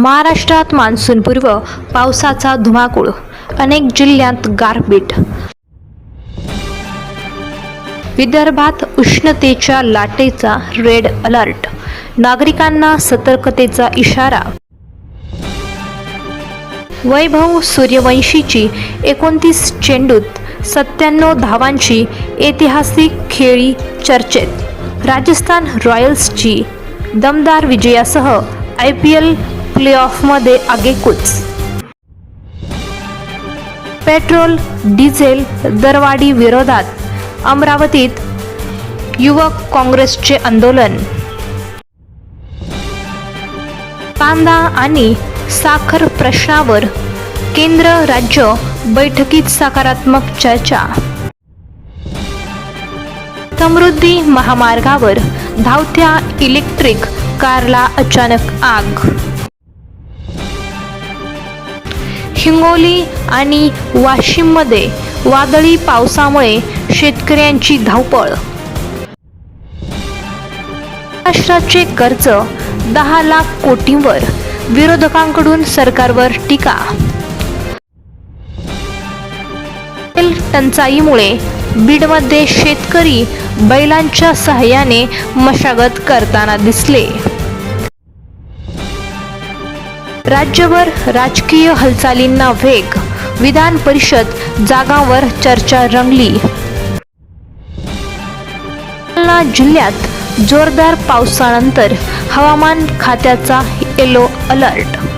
महाराष्ट्रात मान्सूनपूर्व पावसाचा धुमाकूळ, अनेक जिल्ह्यात गारपीट. विदर्भात उष्णतेच्या लाटेचा रेड अलर्ट, नागरिकांना सतर्कतेचा इशारा. वैभव सूर्यवंशीची 29 चेंडूत 97 धावांची ऐतिहासिक खेळी चर्चेत. राजस्थान रॉयल्सची दमदार विजयासह IPL प्लेऑफमध्ये आगेकूच. पेट्रोल डिझेल दरवाढी विरोधात अमरावतीत युवक काँग्रेसचे आंदोलन. कांदा आणि साखर प्रश्नावर केंद्र राज्य बैठकीत सकारात्मक चर्चा. समृद्धी महामार्गावर धावत्या इलेक्ट्रिक कारला अचानक आग. हिंगोली आणि वाशिममध्ये वादळी पावसामुळे शेतकऱ्यांची धावपळ. महाराष्ट्राचे कर्ज 10 लाख कोटींवर, विरोधकांकडून सरकारवर टीका. तेल टंचाईमुळे बीडमध्ये शेतकरी बैलांच्या सहाय्याने मशागत करताना दिसले. राज्यभर राजकीय हालचालींना वेग, विधान परिषद जागांवर चर्चा रंगली. जालना जिल्ह्यात जोरदार पावसानंतर हवामान खात्याचा येलो अलर्ट.